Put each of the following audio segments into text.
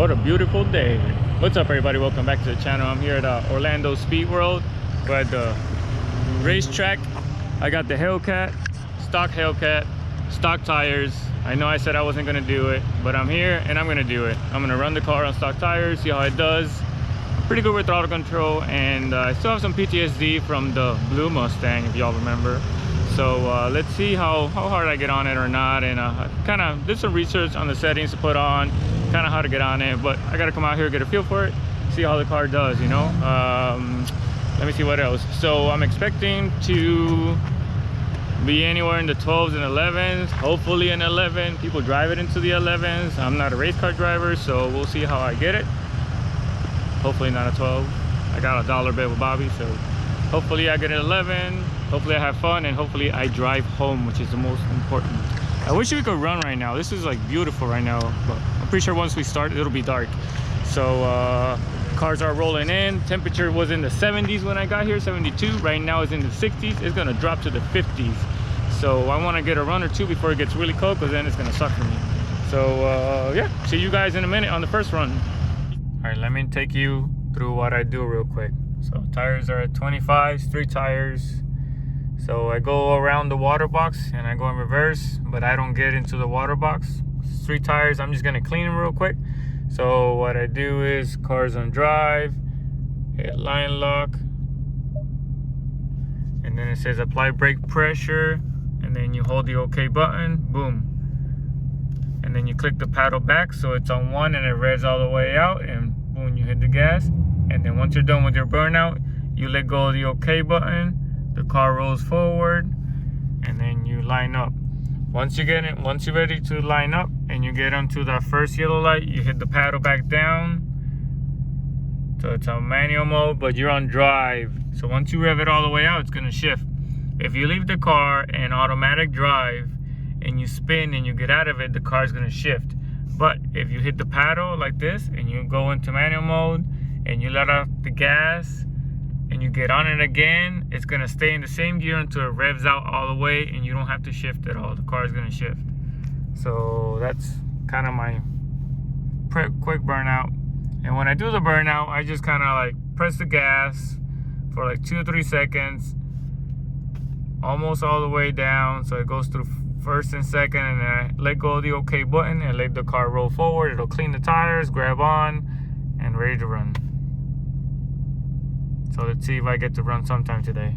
What a beautiful day. What's up, everybody? Welcome back to the channel. I'm here at Orlando Speed World. We're at the racetrack. I got the Hellcat, stock tires. I know I said I wasn't gonna do it, but I'm here and I'm gonna do it. I'm gonna run the car on stock tires, see how it does. I'm pretty good with throttle control, and I still have some PTSD from the blue Mustang, if y'all remember. So let's see how hard I get on it or not. And I kind of did some research on the settings to put on, kind of how to get on it, but I gotta come out here, get a feel for it, see how the car does, you know. Let me see what else. So I'm expecting to be anywhere in the 12s and 11s, hopefully an 11. People drive it into the 11s. I'm not a race car driver, so we'll see how I get it. Hopefully not a 12. I got a dollar bet with Bobby, so hopefully I get an 11. Hopefully I have fun, and hopefully I drive home, which is the most important. I wish we could run right now. This is like beautiful right now, but I'm pretty sure once we start it'll be dark. So cars are rolling in. Temperature was in the 70s when I got here, 72. Right now it's in the 60s. It's gonna drop to the 50s. So I want to get a run or two before it gets really cold, because then it's gonna suck for me. So yeah, see you guys in a minute on the first run. All right, let me take you through what I do real quick. So tires are at 25s, 3 tires. So I go around the water box and I go in reverse, but I don't get into the water box. 3 tires, I'm just gonna clean them real quick. So what I do is cars on drive, hit line lock, and then it says apply brake pressure, and then you hold the OK button, boom. And then you click the paddle back so it's on 1 and it revs all the way out, and boom, you hit the gas. And then once you're done with your burnout, you let go of the OK button, the car rolls forward, and then you line up. Once you're ready to line up and you get onto that first yellow light, you hit the paddle back down. So it's on manual mode, but you're on drive. So once you rev it all the way out, it's gonna shift. If you leave the car in automatic drive and you spin and you get out of it, the car's gonna shift. But if you hit the paddle like this and you go into manual mode and you let out the gas and you get on it again, it's gonna stay in the same gear until it revs out all the way, and you don't have to shift at all. The car is gonna shift. So that's kind of my quick burnout. And when I do the burnout, I just kind of like press the gas for like 2 or 3 seconds, almost all the way down, so it goes through first and second, and then I let go of the OK button and let the car roll forward. It'll clean the tires, grab on, and ready to run. So let's see if I get to run sometime today.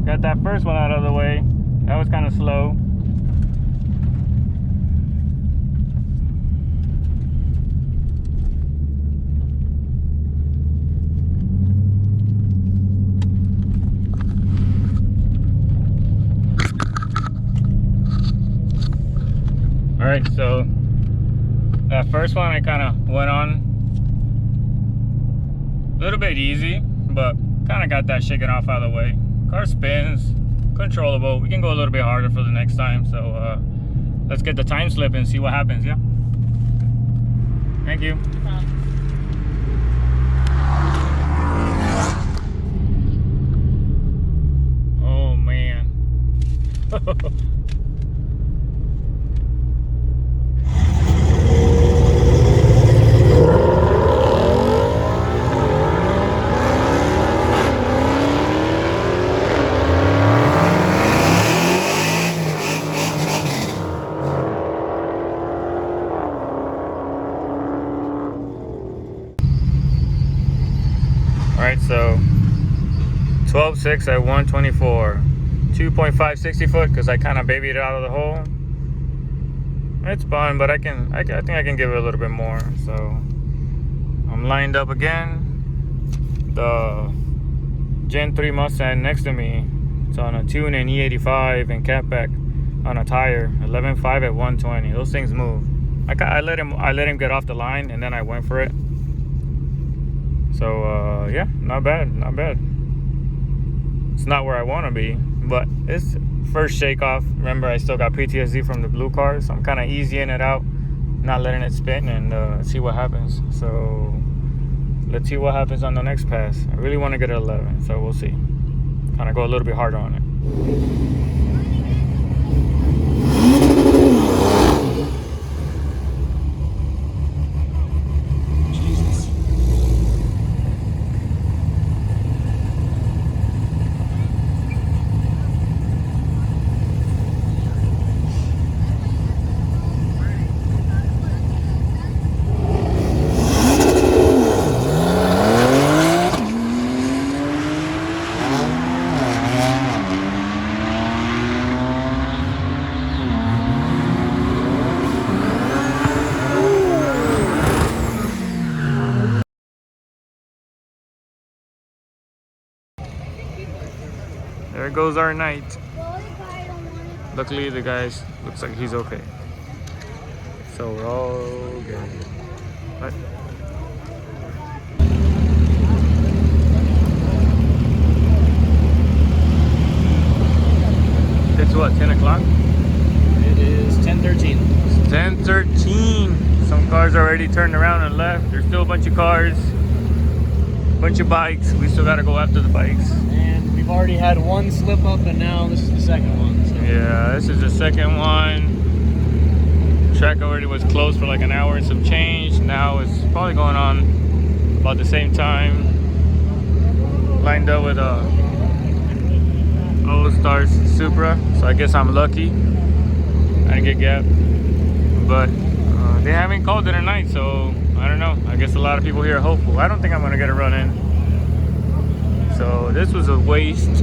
Got that first one out of the way. That was kind of slow. All right, so that first one I kind of went on a little bit easy, but kind of got that shaken off out of the way. Car spins, controllable. We can go a little bit harder for the next time. So let's get the time slip and see what happens. Yeah. Thank you. Oh man. Alright, so 12.6 at 124. 2.5 60 foot because I kind of babied it out of the hole. It's fun, but I think I can give it a little bit more. So I'm lined up again. The Gen 3 Mustang next to me, it's on a tune in E85 and catback on a tire, 11.5 at 120. Those things move. I let him get off the line, and then I went for it. So yeah, not bad, not bad. It's not where I want to be, but it's first shake off. Remember, I still got PTSD from the blue car, so I'm kind of easying it out, not letting it spin, and see what happens. So let's see what happens on the next pass. I really want to get an 11, so we'll see. Kind of go a little bit harder on it. There goes our night. Luckily, the guy's looks like he's okay. So we're all good. But it's what, 10 o'clock? It is 10:13. It's 10:13. Some cars already turned around and left. There's still a bunch of cars, bunch of bikes. We still gotta go after the bikes. And we've already had one slip up, and now this is the second one. So. Yeah, this is the second one. Track already was closed for like an hour and some change. Now it's probably going on about the same time. Lined up with a All-Stars Supra, so I guess I'm lucky. I didn't get gapped, but they haven't called it a night, so I don't know. I guess a lot of people here are hopeful. I don't think I'm gonna get a run in. So this was a waste.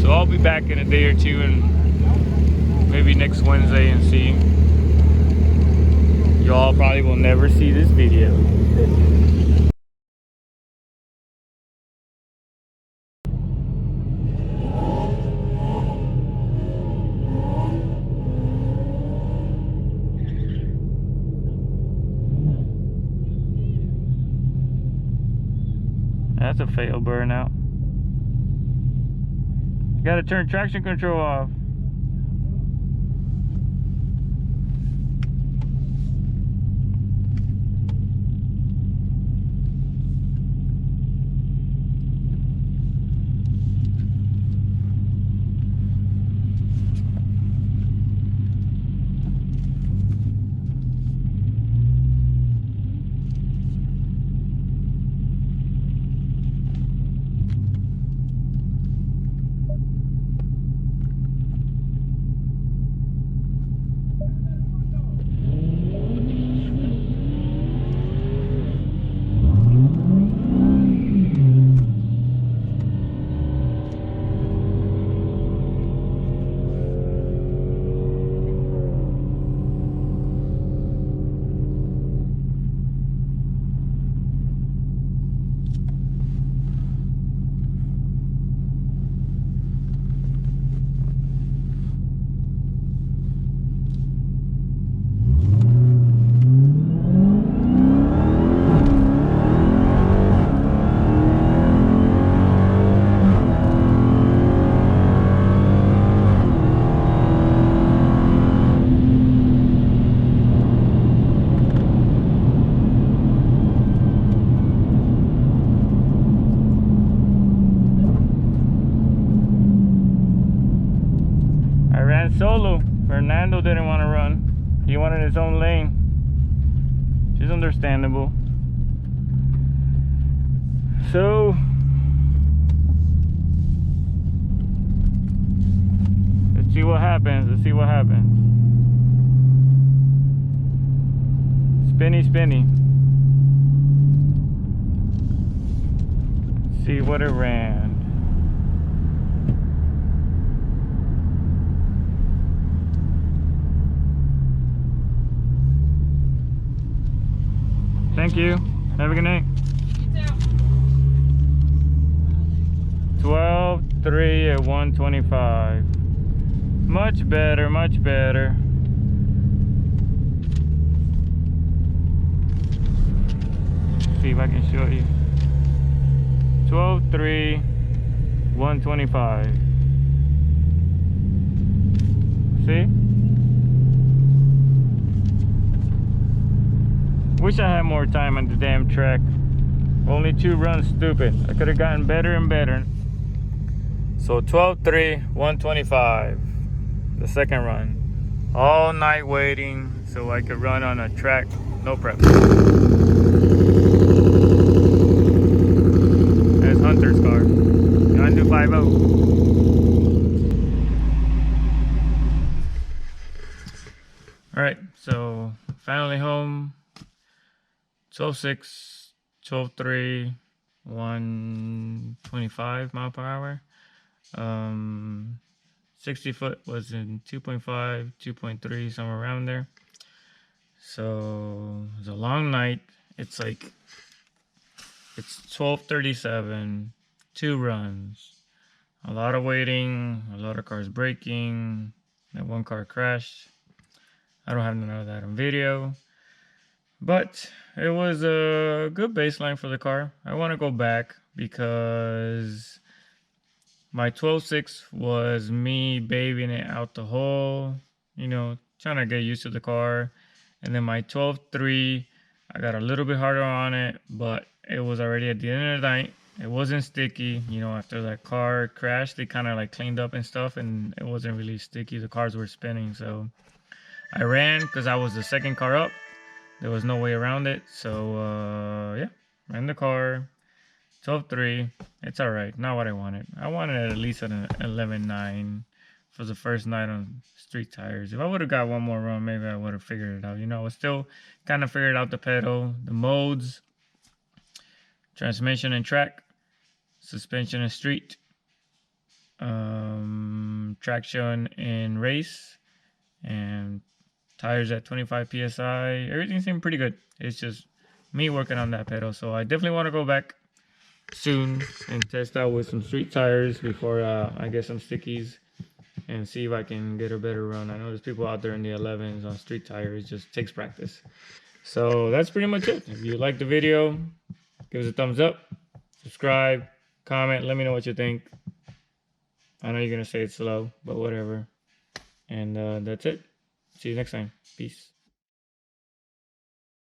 So I'll be back in a day or two, and maybe next Wednesday, and see. Y'all probably will never see this video. That's a fail burnout. You gotta turn traction control off. ran solo. Fernando didn't want to run. He wanted his own lane. Which is understandable. So let's see what happens. Let's see what happens. Spinny, spinny. Let's see what it ran. Thank you. Have a good night. You too. 12.3 at 125. Much better, much better. See if I can show you. 12.3, 125. See? Wish I had more time on the damn track. Only 2 runs, stupid. I could have gotten better and better. So 12.3, 125. The second run. All night waiting so I could run on a track, no prep. That's Hunter's car. You want to do 5-0? Alright, so finally home. 12.6, 12.3, 125 mile per hour. 60 foot was in 2.5, 2.3, somewhere around there. So it was a long night. It's 12:37, 2 runs. A lot of waiting, a lot of cars braking. That one car crashed. I don't have none of that on video. But it was a good baseline for the car. I want to go back because my 12.6 was me babying it out the hole, you know, trying to get used to the car. And then my 12.3, I got a little bit harder on it, but it was already at the end of the night. It wasn't sticky, you know, after that car crashed, they kind of like cleaned up and stuff, and it wasn't really sticky. The cars were spinning, so I ran because I was the second car up. There was no way around it. So, yeah, ran the car. 12.3. It's all right. Not what I wanted. I wanted at least an 11.9 for the first night on street tires. If I would have got one more run, maybe I would have figured it out. You know, I was still kind of figured out the pedal, the modes, transmission and track, suspension and street, traction and race, and tires at 25 psi. Everything seemed pretty good. It's just me working on that pedal. So I definitely want to go back soon and test out with some street tires before I get some stickies and see if I can get a better run. I know there's people out there in the 11s on street tires. It just takes practice. So that's pretty much it. If you liked the video, give us a thumbs up, subscribe, comment, let me know what you think. I know you're gonna say it's slow, but whatever. And that's it. See you next time. Peace.